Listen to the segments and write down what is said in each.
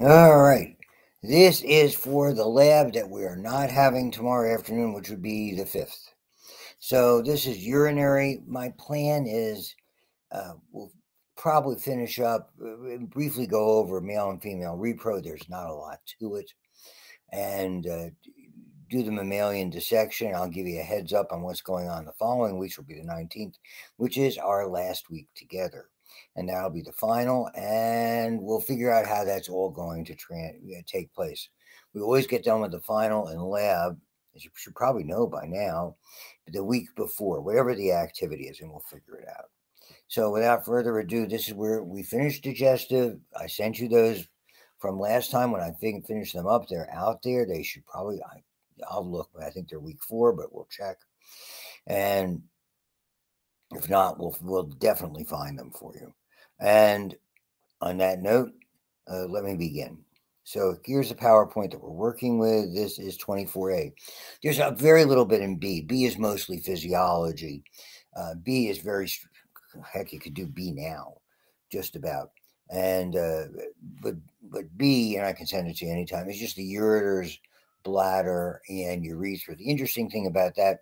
All right. This is for the lab that we are not having tomorrow afternoon, which would be the 5th. So this is urinary. My plan is we'll probably finish up, briefly go over male and female repro. There's not a lot to it. And do the mammalian dissection. I'll give you a heads up on what's going on the following week, which will be the 19th, which is our last week together. And that'll be the final, and we'll figure out how that's all going to take place. We always get done with the final in lab, as you should probably know by now, the week before, whatever the activity is, and we'll figure it out. So without further ado, this is where we finished digestive. I sent you those from last time when I finished them up. They're out there. They should probably, I'll look, but I think they're week 4, but we'll check. And if not, we'll definitely find them for you. And on that note, let me begin. So here's the PowerPoint that we're working with. This is 24A. There's a very little bit in B. B is mostly physiology. B is very, heck, you could do B now, just about. And but B, and I can send it to you anytime, is just the ureters, bladder, and urethra. The interesting thing about that,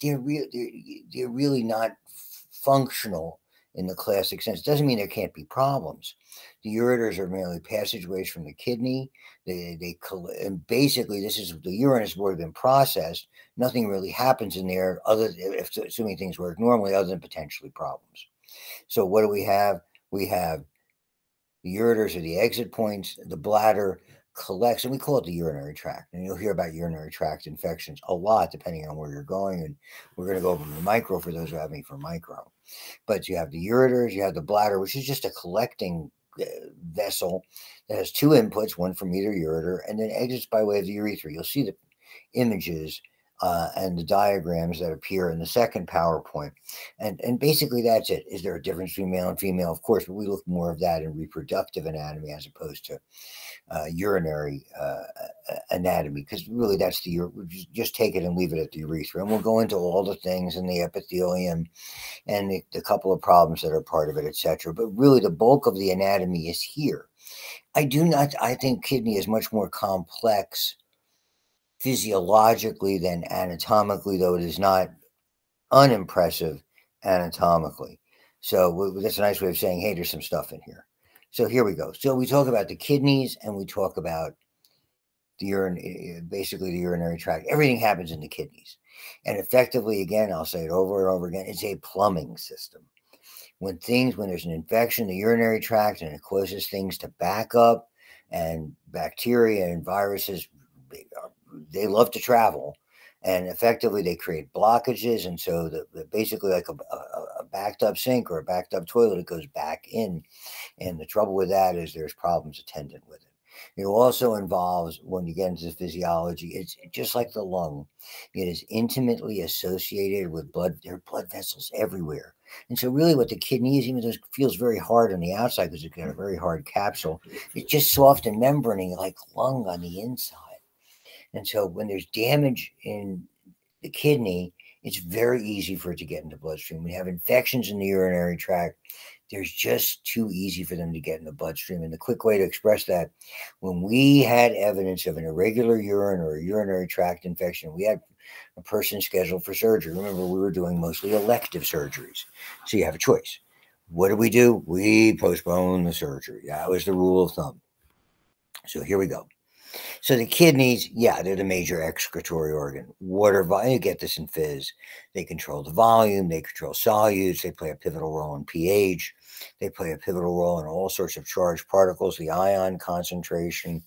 they're really not functional in the classic sense. Doesn't mean there can't be problems. The ureters are merely passageways from the kidney. And basically this is, the urine has already been processed. Nothing really happens in there assuming things work normally, other than potentially problems. So what do we have? We have the ureters are the exit points. The bladder collects, and we call it the urinary tract. And you'll hear about urinary tract infections a lot, depending on where you're going. And we're going to go over the micro for those who have me for micro. But you have the ureters, you have the bladder, which is just a collecting vessel that has 2 inputs, one from either ureter, and then exits by way of the urethra. You'll see the images and the diagrams that appear in the second PowerPoint. And basically that's it. Is there a difference between male and female? Of course, but we look more of that in reproductive anatomy as opposed to urinary anatomy, because really that's just take it and leave it at the urethra. And we'll go into all the things in the epithelium and the couple of problems that are part of it, etc. But really the bulk of the anatomy is here. I think kidney is much more complex physiologically than anatomically, though it is not unimpressive anatomically. So that's a nice way of saying, hey, there's some stuff in here. So here we go. So we talk about the kidneys and we talk about the urine, basically the urinary tract. Everything happens in the kidneys. And effectively, again, I'll say it over and over again, it's a plumbing system. When there's an infection in the urinary tract, and it causes things to back up, and bacteria and viruses, they love to travel, and effectively they create blockages. And so basically like a backed up sink or a backed up toilet, it goes back in. And the trouble with that is there's problems attendant with it. It also involves, when you get into the physiology, it's just like the lung. It is intimately associated with blood. There are blood vessels everywhere. And so really what the kidney is, even though it feels very hard on the outside because it's got a very hard capsule, it's just soft and membrane like lung on the inside. And so when there's damage in the kidney, it's very easy for it to get into the bloodstream. We have infections in the urinary tract. There's just too easy for them to get in the bloodstream. And the quick way to express that, when we had evidence of an irregular urine or a urinary tract infection, we had a person scheduled for surgery. Remember, we were doing mostly elective surgeries. So you have a choice. What do? We postpone the surgery. That was the rule of thumb. So here we go. So the kidneys, yeah, they're the major excretory organ. Water volume, you get this in phys. They control the volume, they control solutes, they play a pivotal role in pH, they play a pivotal role in all sorts of charged particles, the ion concentration,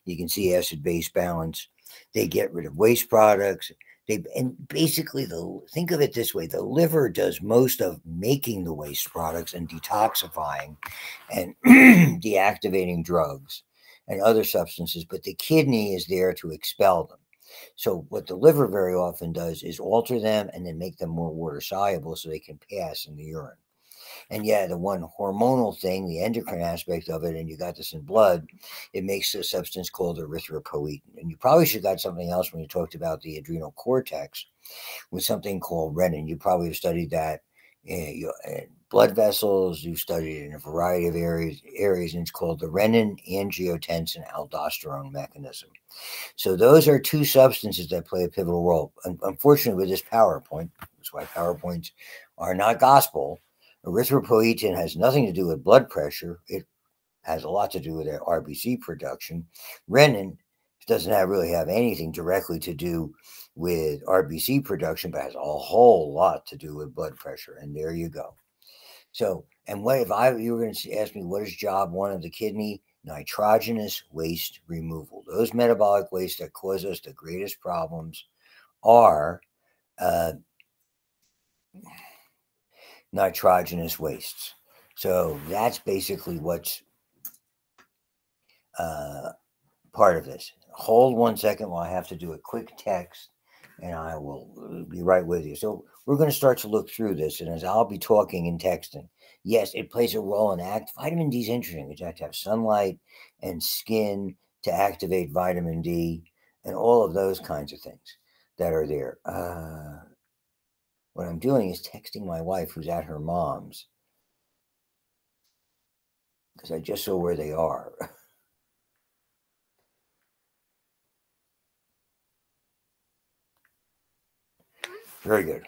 you can see acid-base balance. They get rid of waste products. And basically, think of it this way, the liver does most of making the waste products and detoxifying and deactivating drugs and other substances, but the kidney is there to expel them. So what the liver very often does is alter them and then make them more water soluble so they can pass in the urine. And yeah, the one hormonal thing, the endocrine aspect of it, and you got this in blood, it makes a substance called erythropoietin. And you probably should have got something else when you talked about the adrenal cortex with something called renin. You probably have studied that blood vessels. You've studied it in a variety of areas, and it's called the renin-angiotensin-aldosterone mechanism. So those are two substances that play a pivotal role. Unfortunately, with this PowerPoint, that's why PowerPoints are not gospel. Erythropoietin has nothing to do with blood pressure. It has a lot to do with RBC production. Renin doesn't really have anything directly to do with RBC production, but has a whole lot to do with blood pressure. And there you go. So, and what if you were going to ask me what is job one of the kidney? Nitrogenous waste removal. Those metabolic wastes that cause us the greatest problems are nitrogenous wastes. So that's basically what's part of this. Hold 1 second while I have to do a quick text, and I will be right with you. So we're going to start to look through this, and as I'll be talking and texting, yes, it plays a role in vitamin D is interesting. You have to have sunlight and skin to activate vitamin D, and all of those kinds of things that are there. What I'm doing is texting my wife, who's at her mom's, because I just saw where they are. Very good.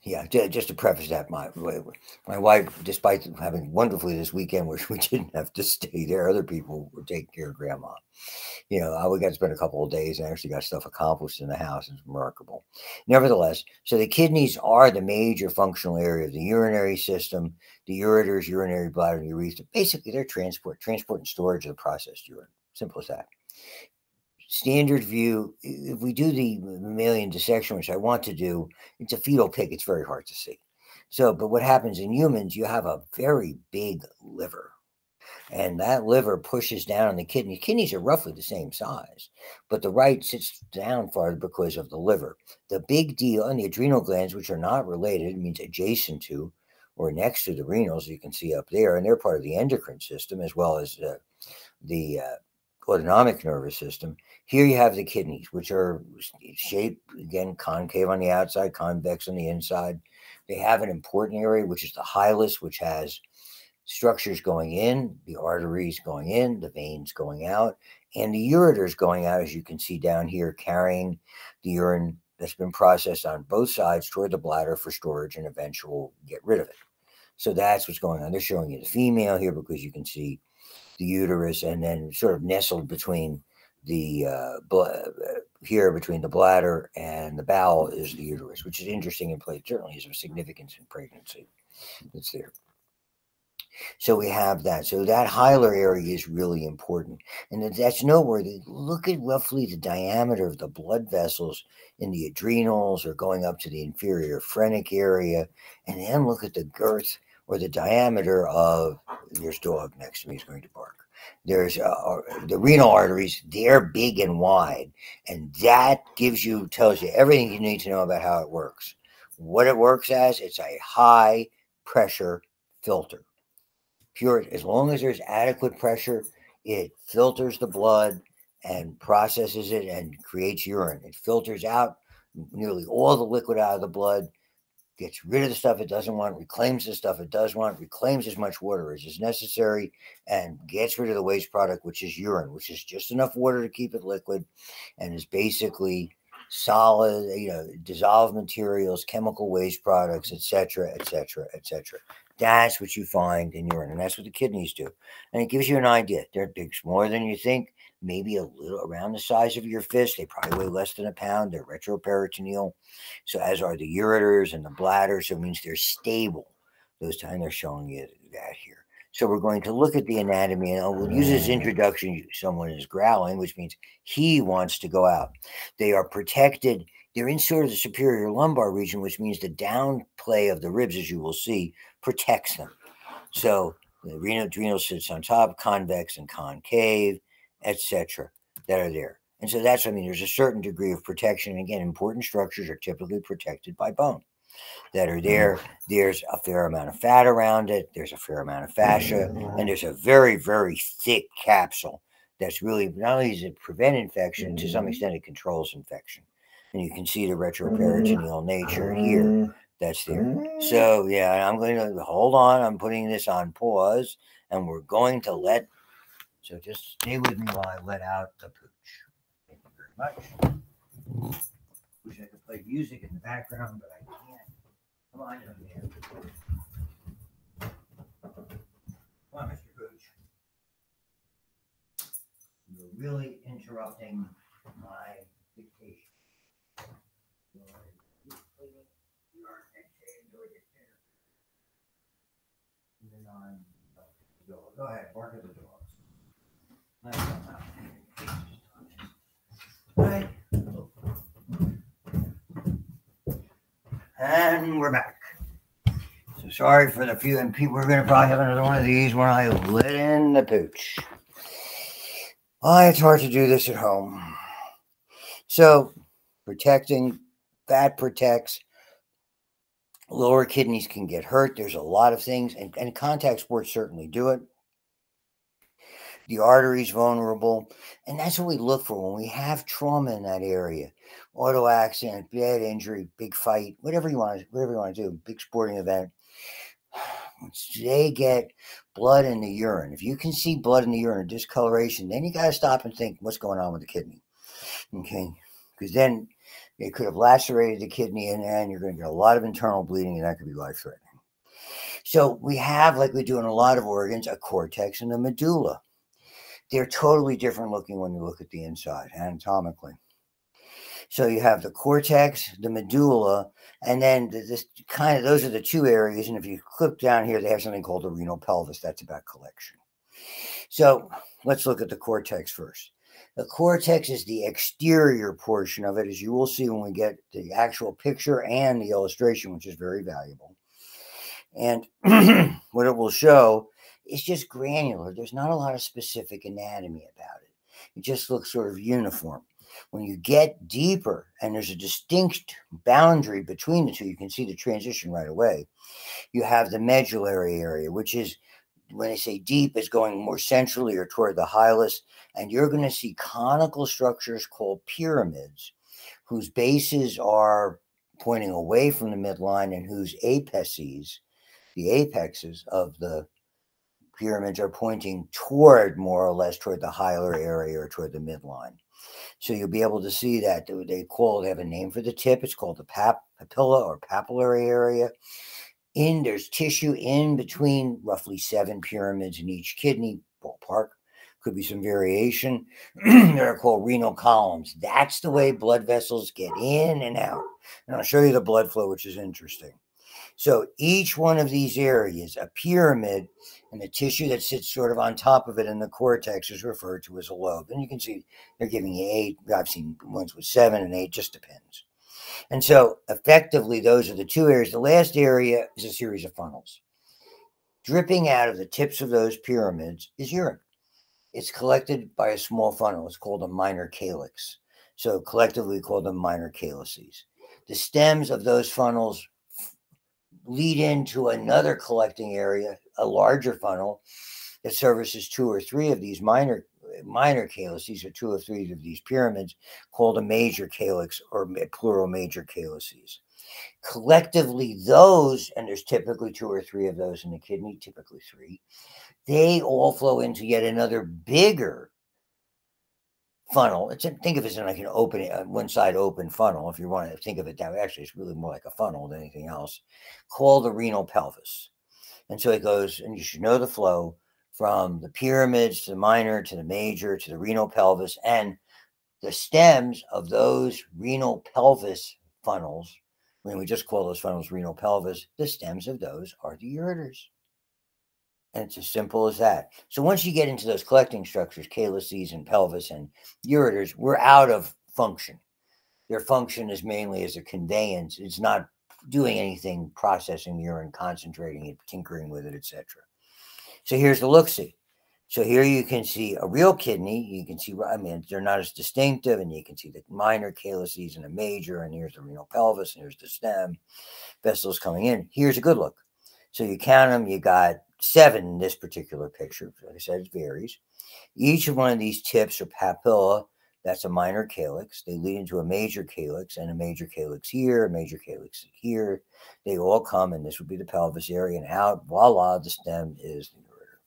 Yeah, just to preface that, my wife, despite having wonderfully this weekend, where we didn't have to stay there, other people were taking care of Grandma. We got to spend a couple of days and actually got stuff accomplished in the house. It's remarkable. Nevertheless, so the kidneys are the major functional area of the urinary system. The ureters, urinary bladder, and urethra, basically they're transport and storage of the processed urine. Simple as that. Standard view, if we do the mammalian dissection, which I want to do, it's a fetal pic. It's very hard to see. So, but what happens in humans, you have a very big liver. And that liver pushes down on the kidney. Kidneys are roughly the same size, but the right sits down farther because of the liver. The big deal on the adrenal glands, which are not related, means adjacent to or next to the renals, you can see up there, and they're part of the endocrine system as well as the autonomic nervous system. Here you have the kidneys, which are shaped, again, concave on the outside, convex on the inside. They have an important area, which is the hilus, which has structures going in, the arteries going in, the veins going out, and the ureters going out, as you can see down here, carrying the urine that's been processed on both sides toward the bladder for storage and eventual get rid of it. So that's what's going on. They're showing you the female here because you can see the uterus, and then sort of nestled between the here between the bladder and the bowel is the uterus, which is interesting in place. Certainly is of significance in pregnancy. It's there. So we have that. So that hilar area is really important. And that's noteworthy. Look at roughly the diameter of the blood vessels in the adrenals or going up to the inferior phrenic area. And then look at the girth or the diameter of, there's dog next to me, he's going to bark. There's the renal arteries. They're big and wide. And that tells you everything you need to know about how it works. What it works as, it's a high pressure filter. Pure, as long as there's adequate pressure, it filters the blood and processes it and creates urine. It filters out nearly all the liquid out of the blood, gets rid of the stuff it doesn't want, reclaims the stuff it does want, reclaims as much water as is necessary, and gets rid of the waste product, which is urine, which is just enough water to keep it liquid and is basically solid, dissolved materials, chemical waste products, etc., etc., etc. That's what you find in urine, and that's what the kidneys do. And it gives you an idea. They're big, smaller than you think, maybe a little around the size of your fist. They probably weigh less than a pound. They're retroperitoneal. So as are the ureters and the bladder. So it means they're stable. Those times they're showing you that here. So we're going to look at the anatomy, and we'll use this introduction. Someone is growling, which means he wants to go out. They are protected. They're in sort of the superior lumbar region, which means the downplay of the ribs, as you will see, protects them. So the adrenal sits on top, convex and concave, etc., that are there. And so that's, there's a certain degree of protection. And again, important structures are typically protected by bone that are there. There's a fair amount of fat around it. There's a fair amount of fascia. And there's a very, very thick capsule that's really, not only does it prevent infection, to some extent it controls infection. And you can see the retroperitoneal nature here that's there. So, yeah, I'm going to hold on. I'm putting this on pause, and we're going to let, so just stay with me while I let out the pooch. Thank you very much. Wish I could play music in the background, but I can't. Come on, young man. Come on, Mr. Pooch. You're really interrupting my dictation. Go ahead, bark at the dogs. Right. And we're back. So sorry for the few, and people are going to probably have another one of these when I let in the pooch. Why, it's hard to do this at home. So protecting, that protects. Lower kidneys can get hurt. There's a lot of things, and contact sports certainly do it. The artery's vulnerable, and that's what we look for when we have trauma in that area. Auto accident, bad injury, big fight, whatever you want to do, big sporting event. They get blood in the urine. If you can see blood in the urine or discoloration, then you got to stop and think what's going on with the kidney. Okay, because then it could have lacerated the kidney, and you're going to get a lot of internal bleeding, and that could be life-threatening. So we have, like we do in a lot of organs, a cortex and a medulla. They're totally different looking when you look at the inside anatomically. So you have the cortex, the medulla, and then this kind of, those are the two areas. And if you click down here, they have something called the renal pelvis. That's about collection. So let's look at the cortex first. The cortex is the exterior portion of it, as you will see when we get the actual picture and the illustration, which is very valuable. And what it will show is just granular. There's not a lot of specific anatomy about it. It just looks sort of uniform. When you get deeper and there's a distinct boundary between the two, you can see the transition right away. You have the medullary area, which is, when I say deep, is going more centrally or toward the hilus, and you're going to see conical structures called pyramids, whose bases are pointing away from the midline and whose apices, the apexes of the pyramids, are pointing toward, more or less, toward the hilar area or toward the midline. So you'll be able to see that. They have a name for the tip. It's called the papilla or papillary area. There's tissue in between roughly 7 pyramids in each kidney, ballpark. Could be some variation. They're called renal columns. That's the way blood vessels get in and out. And I'll show you the blood flow, which is interesting. So each one of these areas, a pyramid, and the tissue that sits sort of on top of it in the cortex is referred to as a lobe. And you can see they're giving you 8. I've seen ones with 7 and 8, just depends. And so effectively, those are the two areas. The last area is a series of funnels. Dripping out of the tips of those pyramids is urine. It's collected by a small funnel. It's called a minor calyx. So collectively we call them minor calyces. The stems of those funnels lead into another collecting area, a larger funnel that services 2 or 3 of these minor calyces, or 2 or 3 of these pyramids, called a major calyx, or plural major calyces. Collectively, those, and there's typically 2 or 3 of those in the kidney, typically 3, they all flow into yet another bigger funnel. Think of it as like an open, one side open funnel. If you want to think of it that way, actually, it's really more like a funnel than anything else, called the renal pelvis. And so it goes, and you should know the flow from the pyramids to the minor to the major to the renal pelvis, and the stems of those renal pelvis funnels. When we just call those funnels renal pelvis, the stems of those are the ureters. And it's as simple as that. So once you get into those collecting structures, calyces and pelvis and ureters, we're out of function. Their function is mainly as a conveyance. It's not doing anything, processing urine, concentrating it, tinkering with it, etc. So here's the look-see. So here you can see a real kidney. You can see, I mean, they're not as distinctive, and you can see the minor calyces and a major, and here's the renal pelvis, and here's the stem, vessels coming in. Here's a good look. So you count them, you got 7 in this particular picture. Like I said, it varies. Each of one of these tips or papilla That's a minor calyx. They lead into a major calyx, and a major calyx here, a major calyx here. They all come, and this would be the pelvis area, and out, voila, the stem is the ureter.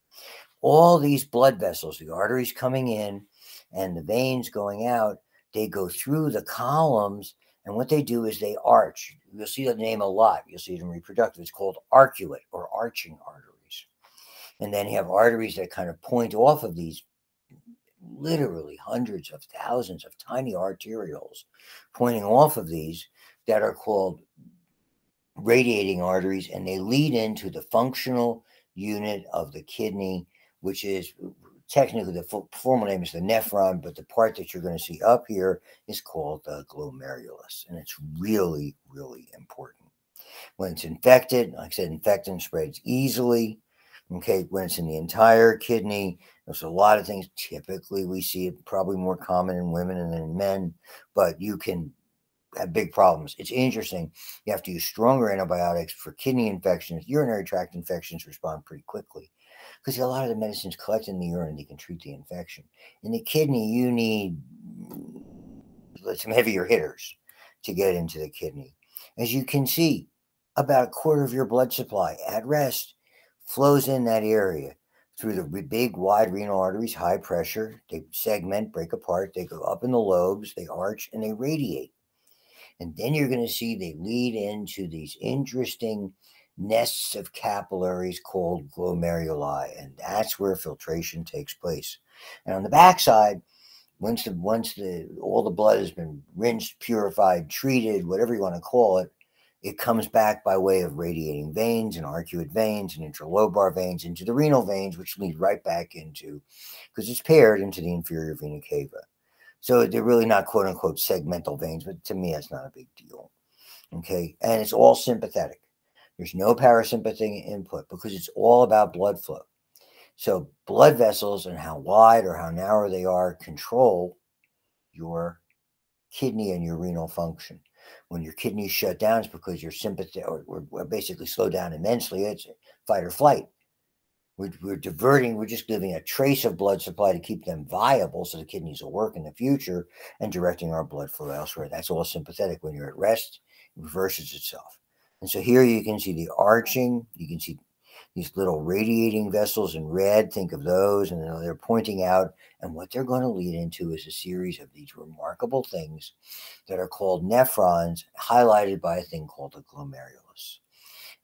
All these blood vessels, the arteries coming in and the veins going out, they go through the columns, and what they do is they arch. You'll see the name a lot. You'll see it in reproductive. It's called arcuate or arching arteries. And then you have arteries that kind of point off of these literally hundreds of thousands of tiny arterioles pointing off of these that are called radiating arteries, and they lead into the functional unit of the kidney, which is technically the formal name is the nephron, but the part that you're going to see up here is called the glomerulus, and it's really, really important. When it's infected, like I said, infectant spreads easily. Okay, when it's in the entire kidney, there's a lot of things. Typically, we see it probably more common in women than in men, but you can have big problems. It's interesting. You have to use stronger antibiotics for kidney infections. Urinary tract infections respond pretty quickly because a lot of the medicines collect in the urine, they can treat the infection. In the kidney, you need some heavier hitters to get into the kidney. As you can see, about a quarter of your blood supply at rest flows in that area through the big, wide renal arteries, high pressure. They segment, break apart. They go up in the lobes, they arch, and they radiate. And then you're going to see they lead into these interesting nests of capillaries called glomeruli, and that's where filtration takes place. And on the backside, once all the blood has been rinsed, purified, treated, whatever you want to call it, it comes back by way of radiating veins and arcuate veins and intralobar veins into the renal veins, which lead right back into, because it's paired into the inferior vena cava. So they're really not quote unquote segmental veins, but to me, that's not a big deal. Okay. And it's all sympathetic. There's no parasympathetic input because it's all about blood flow. So blood vessels and how wide or how narrow they are control your kidney and your renal function. When your kidneys shut down, it's because your sympathy or basically slow down immensely. It's fight or flight. We're diverting, we're just giving a trace of blood supply to keep them viable so the kidneys will work in the future and directing our blood flow elsewhere. That's all sympathetic. When you're at rest, it reverses itself. And so here you can see the arching, you can see these little radiating vessels in red, think of those, and they're pointing out, and what they're going to lead into is a series of these remarkable things that are called nephrons, highlighted by a thing called the glomerulus.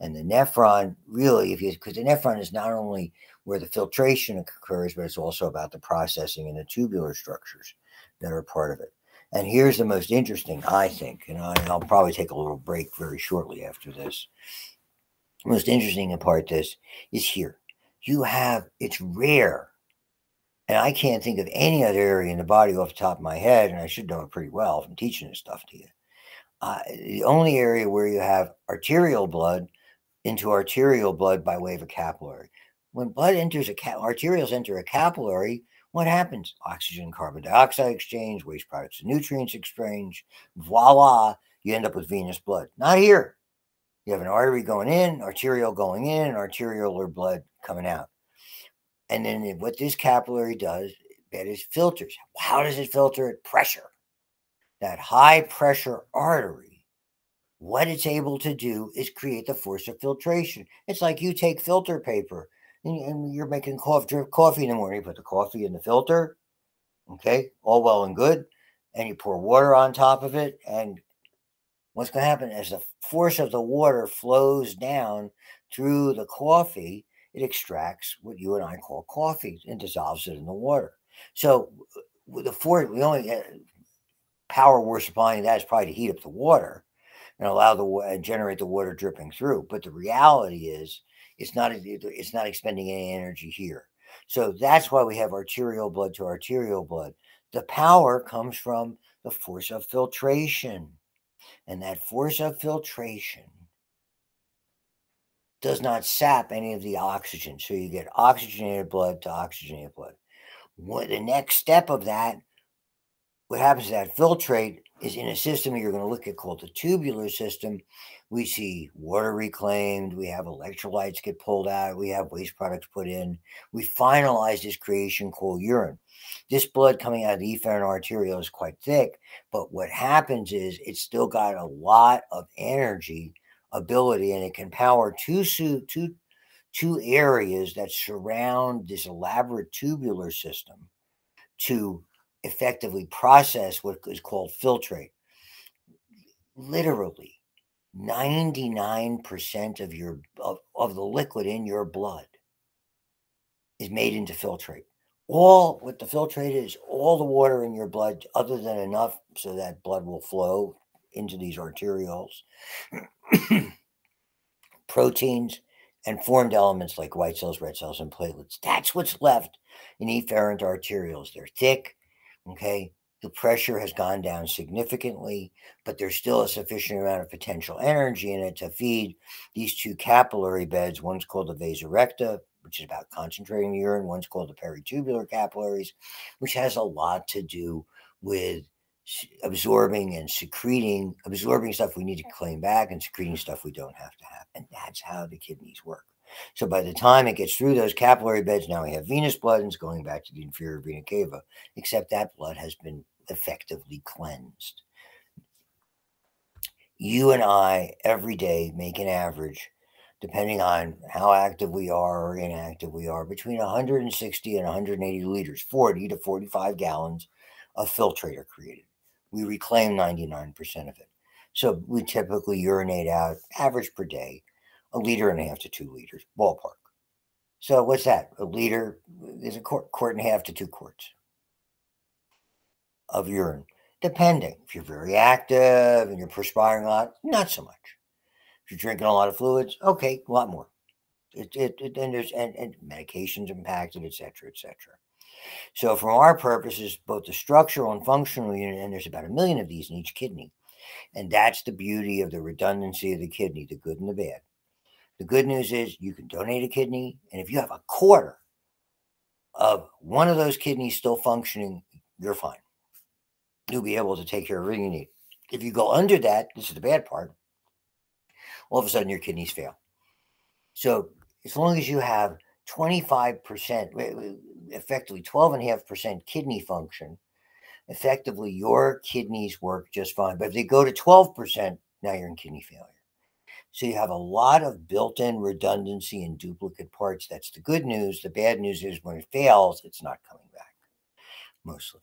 And the nephron, really, because the nephron is not only where the filtration occurs, but it's also about the processing and the tubular structures that are part of it. And here's the most interesting, I think, and I'll probably take a little break very shortly after this. The most interesting part of this is here. It's rare, and I can't think of any other area in the body off the top of my head, and I should know it pretty well from teaching this stuff to you. The only area where you have arterial blood into arterial blood by way of a capillary. When blood enters arterioles enter a capillary, what happens? Oxygen, carbon dioxide exchange, waste products and nutrients exchange. Voila, you end up with venous blood. Not here. You have an artery going in, arterial going in, and arteriolar blood coming out. And then what this capillary does, that is filters. How does it filter it? Pressure. That high pressure artery, what it's able to do is create the force of filtration. It's like you take filter paper and you're making drip coffee in the morning. You put the coffee in the filter, okay, all well and good, and you pour water on top of it. And what's going to happen as the force of the water flows down through the coffee, it extracts what you and I call coffee and dissolves it in the water. So with the only power we're supplying that is probably to heat up the water and allow generate the water dripping through. But the reality is, it's not expending any energy here. So that's why we have arterial blood to arterial blood. The power comes from the force of filtration, and that force of filtration does not sap any of the oxygen. So you get oxygenated blood to oxygenated blood. The next step of that what happens to that filtrate is in a system you're going to look at called the tubular system. We see water reclaimed, we have electrolytes get pulled out, we have waste products put in. We finalize this creation called urine. This blood coming out of the efferent arteriole is quite thick, but what happens is it's still got a lot of energy ability, and it can power two areas that surround this elaborate tubular system to effectively process what is called filtrate. Literally 99% of of the liquid in your blood is made into filtrate. All what the filtrate is, all the water in your blood, other than enough so that blood will flow into these arterioles, proteins, and formed elements like white cells, red cells, and platelets. That's what's left in efferent arterioles. They're thick, okay? The pressure has gone down significantly, but there's still a sufficient amount of potential energy in it to feed these two capillary beds. One's called the vasa recta, which is about concentrating the urine. One's called the peritubular capillaries, which has a lot to do with absorbing and secreting, absorbing stuff we need to claim back and secreting stuff we don't have to have. And that's how the kidneys work. So by the time it gets through those capillary beds, now we have venous blood and it's going back to the inferior vena cava, except that blood has been effectively cleansed. You and I every day make an average, depending on how active we are or inactive we are, between 160 and 180 liters, 40 to 45 gallons of filtrate are created. We reclaim 99% of it. So we typically urinate out, average per day, 1.5 to 2 liters, ballpark. So what's that? A liter is a quart and a half to 2 quarts of urine, depending. If you're very active and you're perspiring a lot, not so much. If you're drinking a lot of fluids, okay, a lot more. And there's and medications impacted, et cetera, et cetera. So from our purposes, both the structural and functional unit, and there's about 1 million of these in each kidney. And that's the beauty of the redundancy of the kidney, the good and the bad. The good news is you can donate a kidney, and if you have a quarter of one of those kidneys still functioning, you're fine. You'll be able to take care of everything you need. If you go under that, this is the bad part, all of a sudden your kidneys fail. So as long as you have 25%, effectively 12.5% kidney function, effectively your kidneys work just fine. But if they go to 12%, now you're in kidney failure. So you have a lot of built-in redundancy and duplicate parts. That's the good news. The bad news is when it fails, it's not coming back, mostly,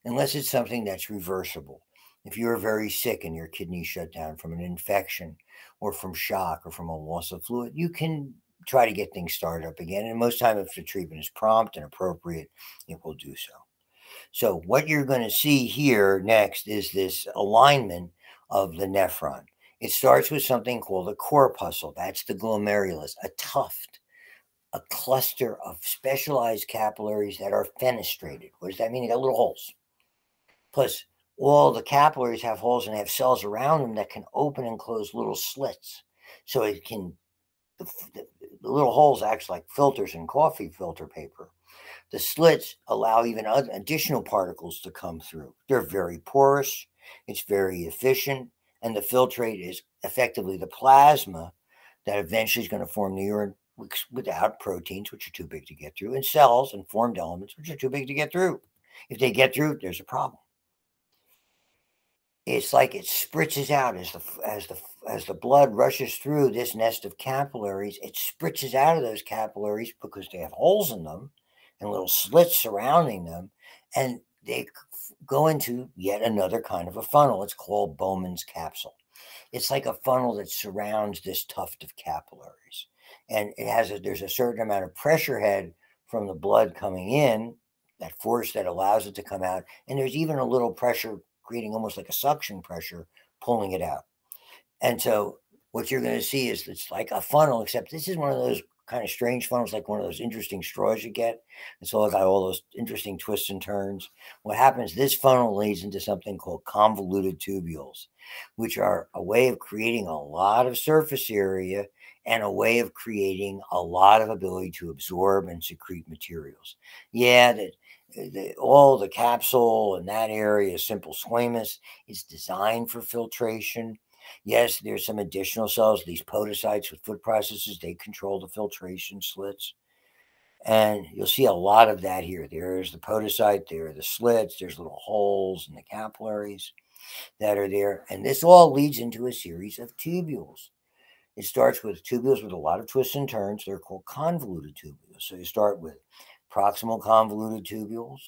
unless it's something that's reversible. If you're very sick and your kidneys shut down from an infection or from shock or from a loss of fluid, you can try to get things started up again. And most time, if the treatment is prompt and appropriate, it will do so. So what you're going to see here next is this alignment of the nephron. It starts with something called a corpuscle. That's the glomerulus, a tuft, a cluster of specialized capillaries that are fenestrated. What does that mean? They got little holes. Plus, all the capillaries have holes and they have cells around them that can open and close little slits. So it can, the little holes act like filters in coffee filter paper. The slits allow even additional particles to come through. They're very porous, it's very efficient, and the filtrate is effectively the plasma that eventually is going to form the urine without proteins, which are too big to get through, and cells and formed elements, which are too big to get through. If they get through, there's a problem. It's like it spritzes out as the blood rushes through this nest of capillaries. It spritzes out of those capillaries because they have holes in them and little slits surrounding them, and they go into yet another kind of a funnel. It's called Bowman's capsule. It's like a funnel that surrounds this tuft of capillaries, and there's a certain amount of pressure head from the blood coming in, that force that allows it to come out, and there's even a little pressure creating almost like a suction pressure pulling it out. And so what you're going to see is it's like a funnel, except this is one of those kind of strange funnels, like one of those interesting straws you get. It's all got all those interesting twists and turns. What happens, this funnel leads into something called convoluted tubules, which are a way of creating a lot of surface area and a way of creating a lot of ability to absorb and secrete materials. Yeah, all the capsule in that area is simple squamous. It's designed for filtration. Yes, there's some additional cells, these podocytes with foot processes, they control the filtration slits. And you'll see a lot of that here. There's the podocyte, there are the slits, there's little holes in the capillaries that are there. And this all leads into a series of tubules. It starts with tubules with a lot of twists and turns. They're called convoluted tubules. So you start with proximal convoluted tubules.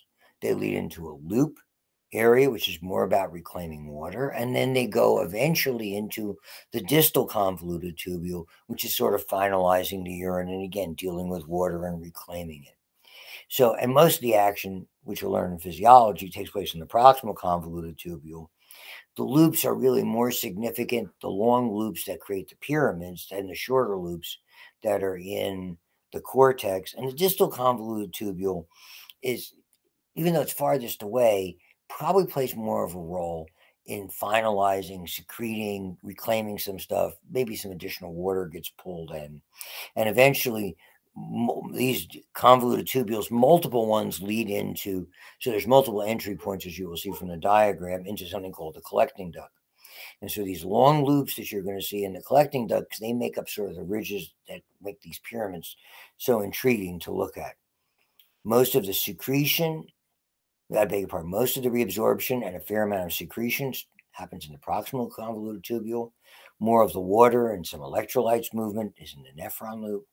They lead into a loop area, which is more about reclaiming water. And then they go eventually into the distal convoluted tubule, which is sort of finalizing the urine and again, dealing with water and reclaiming it. So, and most of the action, which you'll learn in physiology, takes place in the proximal convoluted tubule. The loops are really more significant, the long loops that create the pyramids, than the shorter loops that are in the cortex. And the distal convoluted tubule is, even though it's farthest away, probably plays more of a role in finalizing, secreting, reclaiming some stuff. Maybe some additional water gets pulled in. And eventually, these convoluted tubules, multiple ones lead into, so there's multiple entry points, as you will see from the diagram, into something called the collecting duct. And so these long loops that you're going to see in the collecting ducts, they make up sort of the ridges that make these pyramids so intriguing to look at. Most of the secretion, I beg your pardon, most of the reabsorption and a fair amount of secretions happens in the proximal convoluted tubule. More of the water and some electrolytes movement is in the nephron loop.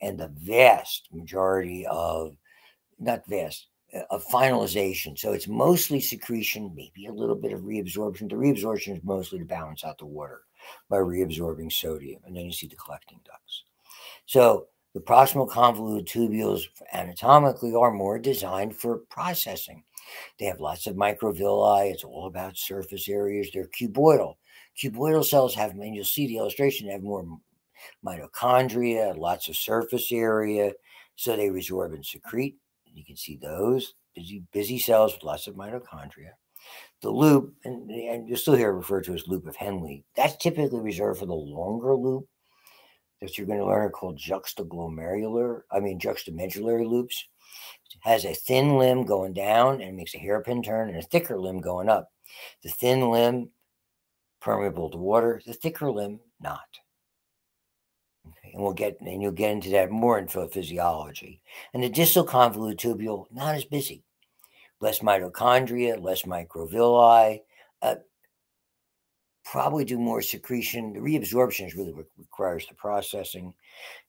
And the vast majority of, not vast, of finalization. So it's mostly secretion, maybe a little bit of reabsorption. The reabsorption is mostly to balance out the water by reabsorbing sodium. And then you see the collecting ducts. So the proximal convoluted tubules anatomically are more designed for processing. They have lots of microvilli. It's all about surface areas. They're cuboidal. Cuboidal cells have, and you'll see the illustration, have more mitochondria, lots of surface area. So they resorb and secrete. You can see those busy cells with lots of mitochondria. The loop, and you'll still hear it referred to as loop of Henle, that's typically reserved for the longer loop that you're going to learn are called juxtamedullary loops. It has a thin limb going down and makes a hairpin turn, and a thicker limb going up. The thin limb, permeable to water, the thicker limb, not. Okay, and you'll get into that more in physiology. And the distal convoluted tubule, not as busy. Less mitochondria, less microvilli, probably do more secretion. The reabsorption is really what requires the processing.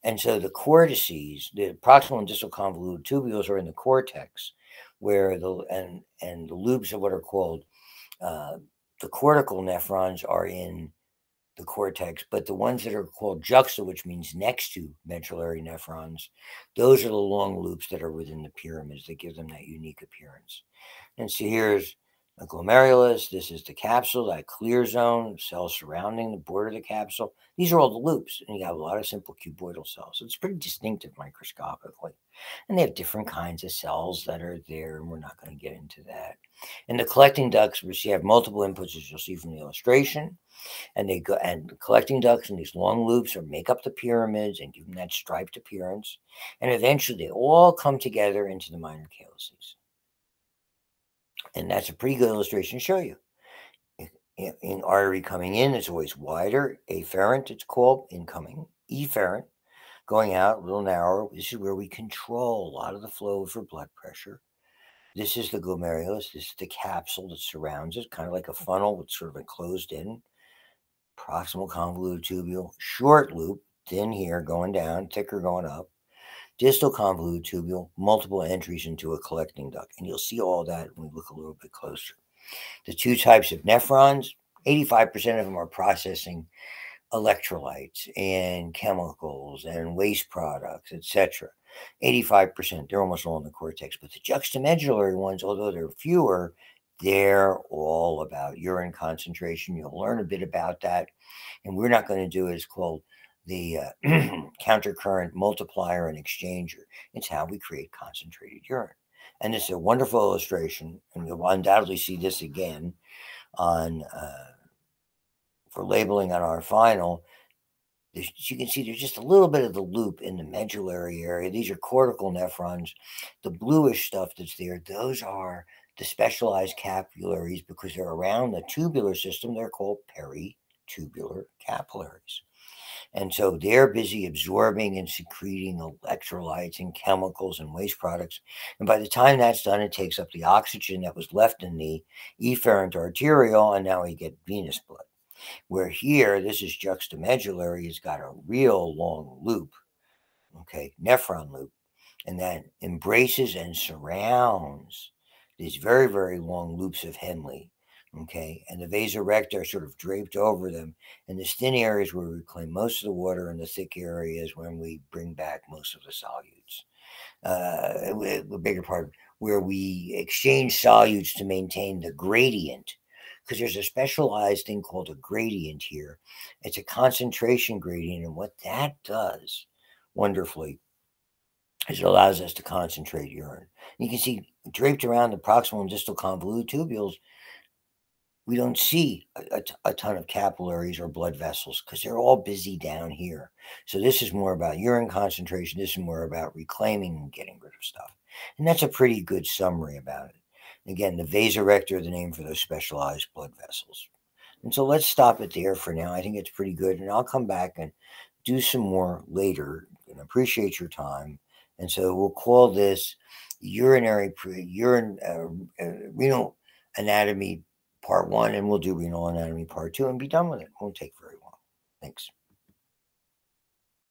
And so the cortices, the proximal and distal convoluted tubules, are in the cortex, where the loops of what are called the cortical nephrons are in the cortex, but the ones that are called juxta, which means next to medullary nephrons, those are the long loops that are within the pyramids that give them that unique appearance. And so here's a glomerulus. This is the capsule, that clear zone, cells surrounding the border of the capsule. These are all the loops, and you have a lot of simple cuboidal cells. So it's pretty distinctive microscopically. And they have different kinds of cells that are there, and we're not going to get into that. In the collecting ducts, which you have multiple inputs, as you'll see from the illustration, and they go, and collecting ducts and these long loops are make up the pyramids and give them that striped appearance. And eventually they all come together into the minor calyces. And that's a pretty good illustration to show you. In artery coming in, it's always wider. Afferent, it's called, incoming. Efferent, going out, a little narrower. This is where we control a lot of the flow for blood pressure. This is the glomerulus. This is the capsule that surrounds it, kind of like a funnel with sort of enclosed in. Proximal convoluted tubule, short loop, thin here going down, thicker going up. Distal convoluted tubule, multiple entries into a collecting duct. And you'll see all that when we look a little bit closer. The two types of nephrons, 85% of them are processing electrolytes and chemicals and waste products, etc. 85%, they're almost all in the cortex. But the juxtamedullary ones, although they're fewer, they're all about urine concentration. You'll learn a bit about that. And we're not going to do it. It's called the countercurrent multiplier and exchanger. It's how we create concentrated urine. And it's a wonderful illustration. And you'll undoubtedly see this again on for labeling on our final. As you can see, there's just a little bit of the loop in the medullary area. These are cortical nephrons. The bluish stuff that's there, those are the specialized capillaries because they're around the tubular system. They're called peritubular capillaries. And so they're busy absorbing and secreting electrolytes and chemicals and waste products. And by the time that's done, it takes up the oxygen that was left in the efferent arterial, and now we get venous blood. Where here, this is juxtamedullary, it's got a real long loop, okay, nephron loop, and that embraces and surrounds these very, very long loops of Henle, okay, and the vasa recta are sort of draped over them, and the thin areas where we reclaim most of the water, and the thick areas when we bring back most of the solutes. The bigger part where we exchange solutes to maintain the gradient, because there's a specialized thing called a gradient here. It's a concentration gradient, and what that does wonderfully is it allows us to concentrate urine. You can see draped around the proximal and distal convoluted tubules, we don't see a ton of capillaries or blood vessels because they're all busy down here. So this is more about urine concentration. This is more about reclaiming and getting rid of stuff. And that's a pretty good summary about it. Again, the vasa recta are the name for those specialized blood vessels. And so let's stop it there for now. I think it's pretty good. And I'll come back and do some more later and appreciate your time. And so we'll call this renal anatomy part 1, and we'll do renal anatomy part 2 and be done with it. Won't take very long. Thanks.